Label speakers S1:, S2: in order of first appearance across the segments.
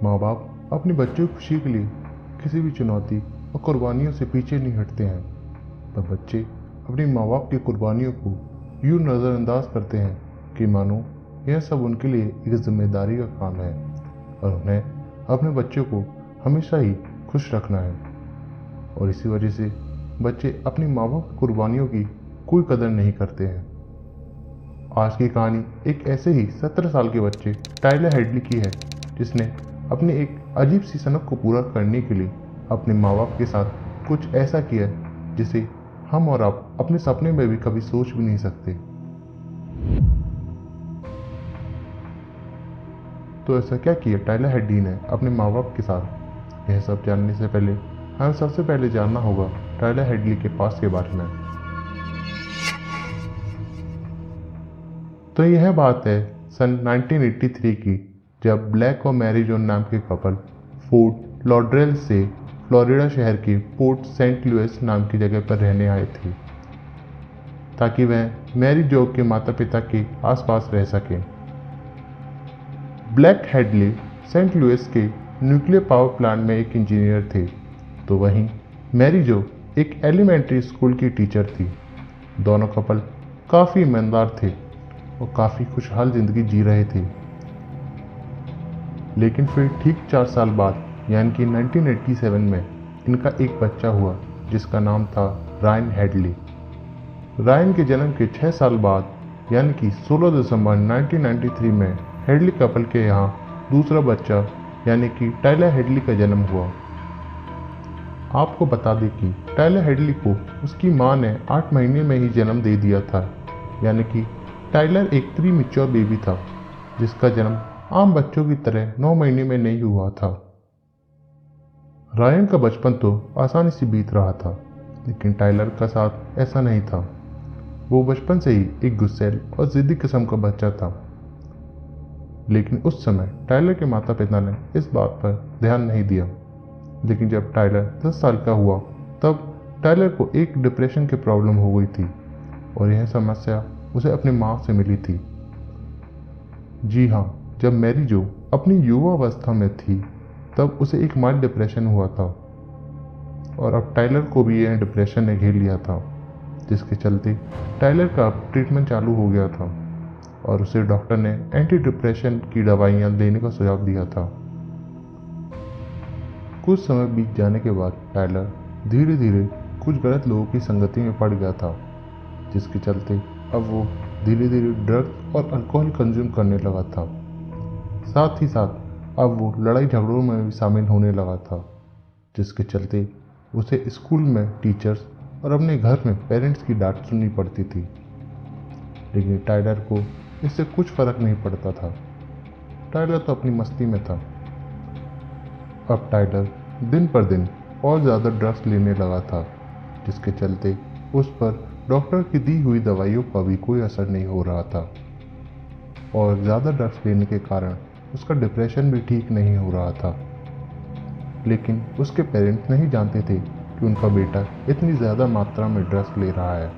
S1: माँ बाप अपने बच्चों की खुशी के लिए किसी भी चुनौती और कुर्बानियों से पीछे नहीं हटते हैं, पर बच्चे अपनी माँ बाप की कुर्बानियों को यूँ नज़रअंदाज करते हैं कि मानो यह सब उनके लिए एक जिम्मेदारी का काम है और उन्हें अपने बच्चों को हमेशा ही खुश रखना है। और इसी वजह से बच्चे अपनी माँ बाप की कुर्बानियों की कोई कदर नहीं करते हैं। आज की कहानी एक ऐसे ही 17 साल के बच्चे टाइलर हेडली की है, जिसने अपनी एक अजीब सी सनक को पूरा करने के लिए अपने माँ बाप के साथ कुछ ऐसा किया जिसे हम और आप अपने सपने में भी कभी सोच भी नहीं सकते। तो ऐसा क्या किया टाइलर हेडली ने अपने माँ बाप के साथ, यह सब जानने से पहले हमें सबसे पहले जानना होगा टाइलर हेडली के पास्ट के बारे में। तो यह बात है सन 1983 की, जब ब्लैक और मैरी जॉन नाम के कपल फोर्ट लॉडरेल से फ्लोरिडा शहर के पोर्ट सेंट लुइस नाम की जगह पर रहने आए थे, ताकि वह मैरी जो के माता पिता के आसपास रह सकें। ब्लैक हेडली सेंट लुइस के न्यूक्लियर पावर प्लांट में एक इंजीनियर थे, तो वहीं मैरी जो एक एलिमेंट्री स्कूल की टीचर थी। दोनों कपल काफ़ी ईमानदार थे और काफ़ी खुशहाल ज़िंदगी जी रहे थे। लेकिन फिर ठीक 4 साल बाद यानी कि 1987 में इनका एक बच्चा हुआ, जिसका नाम था रायन हेडली। रायन के जन्म के 6 साल बाद यानी कि 16 दिसंबर 1993 में हेडली कपल के यहाँ दूसरा बच्चा यानी कि टाइलर हेडली का जन्म हुआ। आपको बता दें कि टाइलर हेडली को उसकी मां ने 8 महीने में ही जन्म दे दिया था, यानी कि टाइलर एक प्रीमैच्योर बेबी था, जिसका जन्म आम बच्चों की तरह 9 महीने में नहीं हुआ था। रायन का बचपन तो आसानी से बीत रहा था, लेकिन टाइलर का साथ ऐसा नहीं था। वो बचपन से ही एक गुस्सैल और जिद्दी किस्म का बच्चा था। लेकिन उस समय टाइलर के माता पिता ने इस बात पर ध्यान नहीं दिया। लेकिन जब टाइलर 10 साल का हुआ, तब टाइलर को एक डिप्रेशन की प्रॉब्लम हो गई थी और यह समस्या उसे अपनी माँ से मिली थी। जी हाँ, जब मैरी जो अपनी युवावस्था में थी, तब उसे एक माइल्ड डिप्रेशन हुआ था और अब टाइलर को भी यह डिप्रेशन ने घेर लिया था, जिसके चलते टाइलर का ट्रीटमेंट चालू हो गया था और उसे डॉक्टर ने एंटी डिप्रेशन की दवाइयाँ लेने का सुझाव दिया था। कुछ समय बीत जाने के बाद टाइलर धीरे धीरे कुछ गलत लोगों की संगति में पड़ गया था, जिसके चलते अब वो धीरे धीरे ड्रग्स और अल्कोहल कंज्यूम करने लगा था। साथ ही साथ अब वो लड़ाई झगड़ों में भी शामिल होने लगा था, जिसके चलते उसे स्कूल में टीचर्स और अपने घर में पेरेंट्स की डांट सुननी पड़ती थी। लेकिन टाइलर को इससे कुछ फर्क नहीं पड़ता था। टाइलर तो अपनी मस्ती में था। अब टाइलर दिन पर दिन और ज़्यादा ड्रग्स लेने लगा था, जिसके चलते उस पर डॉक्टर की दी हुई दवाइयों का भी कोई असर नहीं हो रहा था और ज़्यादा ड्रग्स लेने के कारण उसका डिप्रेशन भी ठीक नहीं हो रहा था। लेकिन उसके पेरेंट्स नहीं जानते थे कि उनका बेटा इतनी ज़्यादा मात्रा में ड्रग्स ले रहा है।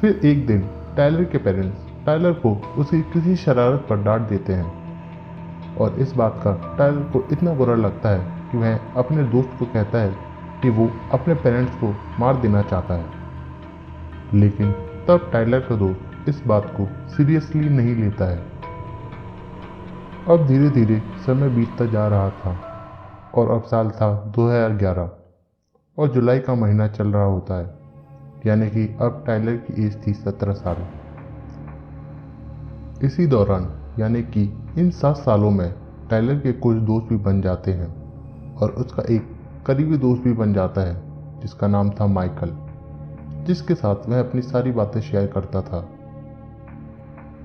S1: फिर एक दिन टाइलर के पेरेंट्स टाइलर को उसकी किसी शरारत पर डांट देते हैं और इस बात का टाइलर को इतना बुरा लगता है कि वह अपने दोस्त को कहता है कि वो अपने पेरेंट्स को मार देना चाहता है। लेकिन तब टाइलर का दोस्त इस बात को सीरियसली नहीं लेता है। अब धीरे धीरे समय बीतता जा रहा था और अब साल था 2011 और जुलाई का महीना चल रहा होता है, यानी कि अब टाइलर की एज थी 17 साल। इसी दौरान यानी कि इन 7 सालों में टाइलर के कुछ दोस्त भी बन जाते हैं और उसका एक करीबी दोस्त भी बन जाता है, जिसका नाम था माइकल, जिसके साथ वह अपनी सारी बातें शेयर करता था।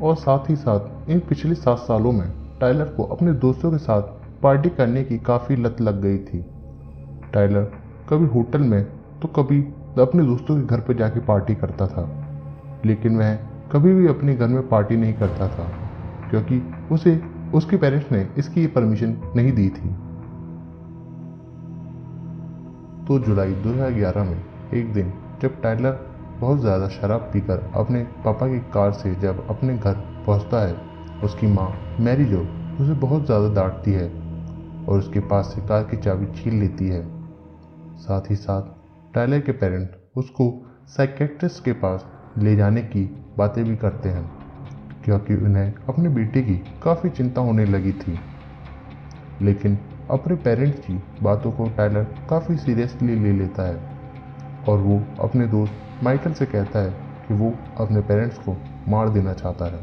S1: और साथ ही साथ इन पिछले 7 सालों में टाइलर को अपने दोस्तों के साथ पार्टी करने की काफ़ी लत लग गई थी। टाइलर कभी होटल में तो कभी अपने दोस्तों के घर पर जाके पार्टी करता था, लेकिन वह कभी भी अपने घर में पार्टी नहीं करता था, क्योंकि उसे उसके पेरेंट्स ने इसकी परमिशन नहीं दी थी। तो जुलाई 2011 में एक दिन जब टाइलर बहुत ज़्यादा शराब पीकर अपने पापा की कार से जब अपने घर पहुंचता है, उसकी माँ मैरी जो उसे बहुत ज़्यादा डांटती है और उसके पास से कार की चाबी छीन लेती है। साथ ही साथ टायलर के पेरेंट उसको साइकेट्रिस्ट के पास ले जाने की बातें भी करते हैं, क्योंकि उन्हें अपने बेटे की काफ़ी चिंता होने लगी थी। लेकिन अपने पेरेंट्स की बातों को टायलर काफ़ी सीरियसली ले लेता है और वो अपने दोस्त माइकल से कहता है कि वो अपने पेरेंट्स को मार देना चाहता है।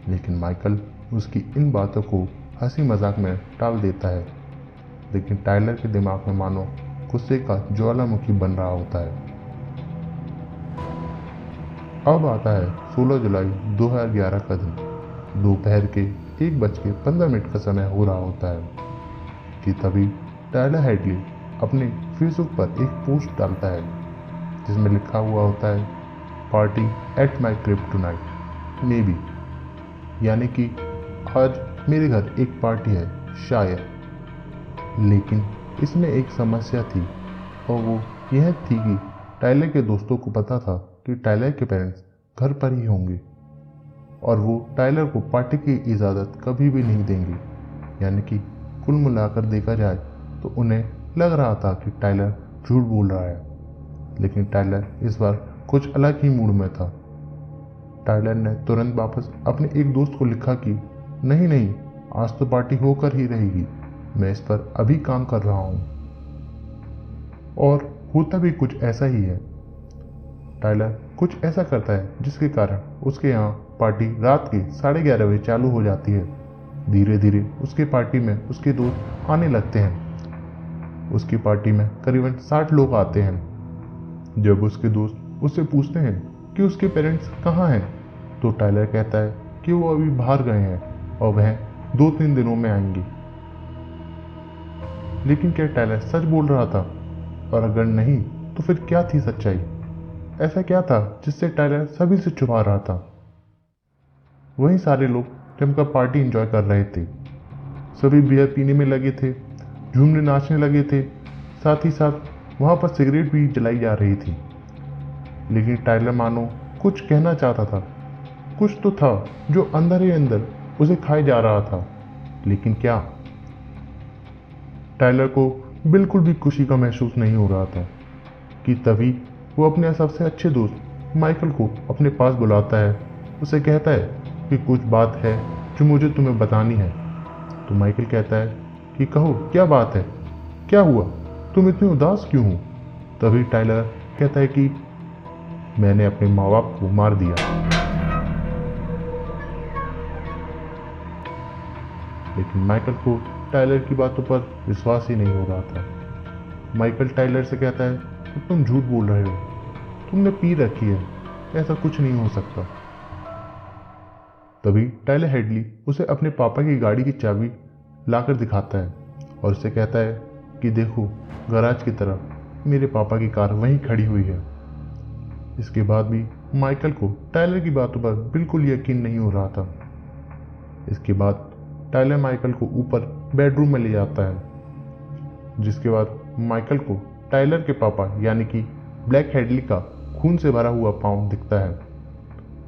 S1: लेकिन माइकल उसकी इन बातों को हंसी मजाक में टाल देता है, लेकिन टायलर के दिमाग में मानो गुस्से का ज्वालामुखी बन रहा होता है। अब आता है 16 जुलाई 2011 का दिन। दोपहर के 1:15 का समय हो रहा होता है कि तभी टायलर हेडली अपने फेसबुक पर एक पोस्ट डालता है जिसमें लिखा हुआ होता है, party at my crib tonight may be, यानी कि आज मेरे घर एक पार्टी है शायद। लेकिन इसमें एक समस्या थी और वो यह थी कि टायलर के दोस्तों को पता था कि टायलर के पेरेंट्स घर पर ही होंगे और वो टायलर को पार्टी की इजाज़त कभी भी नहीं देंगे। यानी कि कुल मिलाकर देखा जाए तो उन्हें लग रहा था कि टायलर झूठ बोल रहा है, लेकिन टायलर इस बार कुछ अलग ही मूड में था। टायलर ने तुरंत वापस अपने एक दोस्त को लिखा कि नहीं नहीं, आज तो पार्टी होकर ही रहेगी, मैं इस पर अभी काम कर रहा हूँ। और होता भी कुछ ऐसा ही है। टायलर कुछ ऐसा करता है जिसके कारण उसके यहाँ पार्टी रात के 11:30 बजे चालू हो जाती है। धीरे धीरे उसके पार्टी में उसके दोस्त आने लगते हैं। उसकी पार्टी में करीबन 60 लोग आते हैं। जब उसके दोस्त उससे पूछते हैं कि उसके पेरेंट्स कहाँ हैं, तो टायलर कहता है कि वो अभी बाहर गए हैं और वह 2-3 दिनों में आएंगे। लेकिन क्या टायलर सच बोल रहा था? और अगर नहीं तो फिर क्या थी सच्चाई? ऐसा क्या था जिससे टायलर सभी से छुपा रहा था? वही सारे लोग जमकर पार्टी एंजॉय कर रहे थे। सभी बियर पीने में लगे थे, झूमने नाचने लगे थे, साथ ही साथ वहाँ पर सिगरेट भी जलाई जा रही थी। लेकिन टायलर मानो कुछ कहना चाहता था। कुछ तो था जो अंदर ही अंदर उसे खाए जा रहा था, लेकिन क्या? टायलर को बिल्कुल भी खुशी का महसूस नहीं हो रहा था कि तभी वो अपने सबसे अच्छे दोस्त माइकल को अपने पास बुलाता है। उसे कहता है कि कुछ बात है जो मुझे तुम्हें बतानी है। तो माइकल कहता है कि कहो क्या बात है, क्या हुआ, तुम इतने उदास क्यों हो? तभी टायलर कहता है कि मैंने अपने माँ बाप को मार दिया। लेकिन माइकल को टायलर की बातों पर विश्वास ही नहीं हो रहा था। माइकल टायलर से कहता है कि तुम झूठ बोल रहे हो, तुमने पी रखी है, ऐसा कुछ नहीं हो सकता। तभी टायलर हेडली उसे अपने पापा की गाड़ी की चाबी लाकर दिखाता है और उसे कहता है कि देखो, गैराज की तरफ मेरे पापा की कार वहीं खड़ी हुई है। इसके बाद भी माइकल को टायलर की बातों पर बिल्कुल यकीन नहीं हो रहा था। इसके बाद टायलर माइकल को ऊपर बेडरूम में ले जाता है, जिसके बाद माइकल को टायलर के पापा यानी कि ब्लैक हेडली का खून से भरा हुआ पाँव दिखता है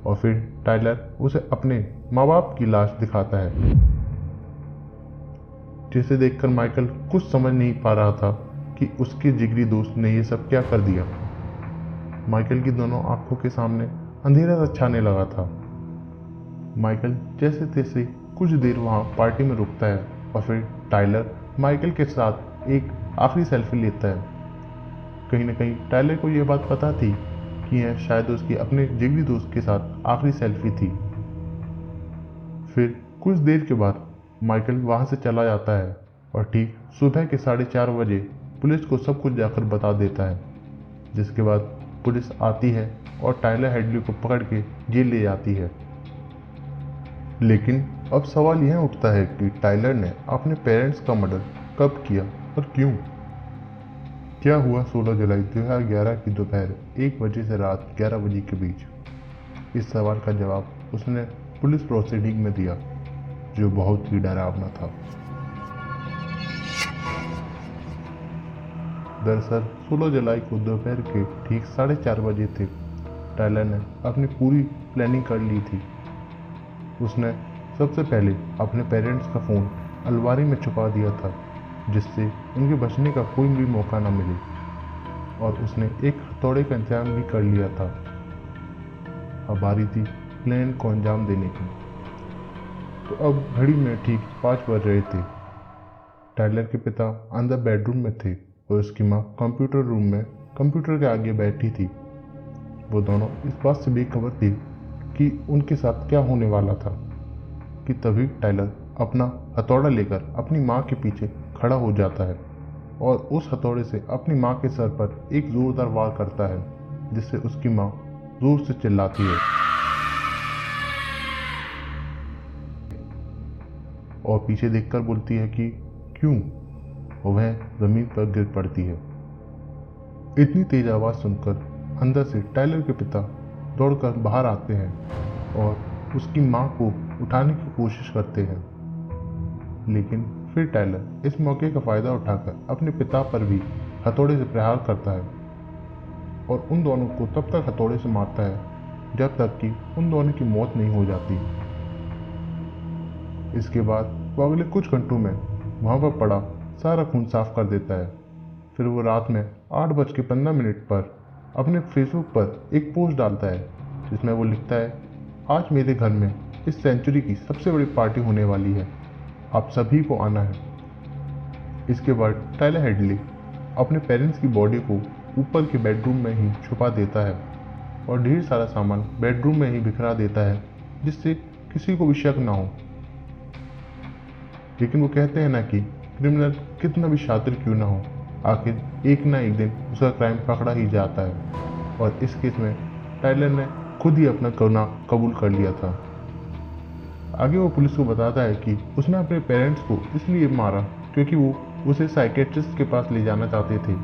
S1: और फिर टायलर उसे अपने माँ बाप की लाश दिखाता है, जिसे देखकर माइकल कुछ समझ नहीं पा रहा था कि उसके जिगरी दोस्त ने ये सब क्या कर दिया। माइकल की दोनों आंखों के सामने अंधेरा सा छाने लगा था। माइकल जैसे तैसे कुछ देर वहाँ पार्टी में रुकता है और फिर टायलर माइकल के साथ एक आखिरी सेल्फी लेता है। कहीं ना कहीं टायलर को यह बात पता थी कि यह शायद उसकी अपने जिगरी दोस्त के साथ आखिरी सेल्फी थी। फिर कुछ देर के बाद माइकल वहाँ से चला जाता है और ठीक सुबह के 4:30 बजे पुलिस को सब कुछ जाकर बता देता है, जिसके बाद पुलिस आती है और टायलर हेडली को पकड़ के जेल ले जाती है। लेकिन अब सवाल यह उठता है कि टायलर ने अपने पेरेंट्स का मर्डर कब किया और क्यों? क्या हुआ 16 जुलाई 2011 की दोपहर 1 बजे से रात 11 बजे के बीच? इस सवाल का जवाब उसने पुलिस प्रोसीडिंग में दिया, जो बहुत ही डरावना था। दरअसल 16 जुलाई को दोपहर के ठीक 4:30 बजे थे। टायलर ने अपनी पूरी प्लानिंग कर ली थी। उसने सबसे पहले अपने पेरेंट्स का फ़ोन अलमारी में छुपा दिया था, जिससे उनके बचने का कोई भी मौका न मिले, और उसने एक हथौड़े का इंतजाम भी कर लिया था। अब बारी थी प्लान को अंजाम देने की। तो अब घड़ी में ठीक 5 बज रहे थे। टाइलर के पिता अंदर बेडरूम में थे और उसकी माँ कंप्यूटर रूम में कंप्यूटर के आगे बैठी थी। वो दोनों इस बात से बेखबर थे कि उनके साथ क्या होने वाला था कि तभी टाइलर अपना हथौड़ा लेकर अपनी माँ के पीछे खड़ा हो जाता है और उस हथौड़े से अपनी माँ के सर पर एक जोरदार वार करता है, जिससे उसकी माँ जोर से चिल्लाती है और पीछे देखकर बोलती है कि क्यों, और वह जमीन पर गिर पड़ती है। इतनी तेज आवाज़ सुनकर अंदर से टाइलर के पिता दौड़कर बाहर आते हैं और उसकी माँ को उठाने की कोशिश करते हैं, लेकिन फिर टाइलर इस मौके का फ़ायदा उठाकर अपने पिता पर भी हथौड़े से प्रहार करता है और उन दोनों को तब तक हथौड़े से मारता है जब तक कि उन दोनों की मौत नहीं हो जाती। इसके बाद वो अगले कुछ घंटों में वहाँ पर पड़ा सारा खून साफ कर देता है। फिर वो रात में 8:15 पर अपने फेसबुक पर एक पोस्ट डालता है, जिसमें वो लिखता है, आज मेरे घर में इस सेंचुरी की सबसे बड़ी पार्टी होने वाली है, आप सभी को आना है। इसके बाद टाइलर हेडली अपने पेरेंट्स की बॉडी को ऊपर के बेडरूम में ही छुपा देता है और ढेर सारा सामान बेडरूम में ही बिखरा देता है, जिससे किसी को भी शक ना हो। लेकिन वो कहते हैं ना कि क्रिमिनल कितना भी शातिर क्यों ना हो, आखिर एक ना एक दिन उसका क्राइम पकड़ा ही जाता है, और इस केस में टाइलर ने खुद ही अपना गुनाह कबूल कर लिया था। आगे वो पुलिस को बताता है कि उसने अपने पेरेंट्स को इसलिए मारा क्योंकि वो उसे साइकेट्रिस्ट के पास ले जाना चाहते थे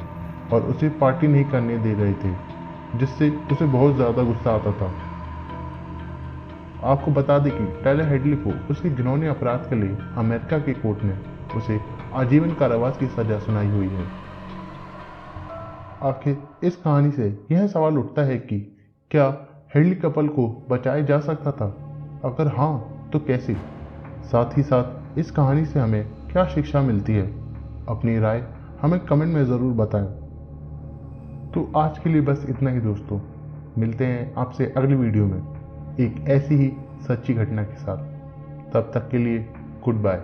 S1: और उसे पार्टी नहीं करने दे रहे थे, जिससे उसे बहुत ज़्यादा गुस्सा आता था। आपको बता दें कि टाइलर हेडली को उसके घिनौने अपराध के लिए अमेरिका के कोर्ट ने उसे आजीवन कारावास की सजा सुनाई हुई है। आखिर इस कहानी से यह सवाल उठता है कि क्या हेडली कपल को बचाया जा सकता था? अगर हाँ, तो कैसे? साथ ही साथ इस कहानी से हमें क्या शिक्षा मिलती है? अपनी राय हमें कमेंट में ज़रूर बताएं। तो आज के लिए बस इतना ही दोस्तों, मिलते हैं आपसे अगली वीडियो में एक ऐसी ही सच्ची घटना के साथ। तब तक के लिए गुड बाय।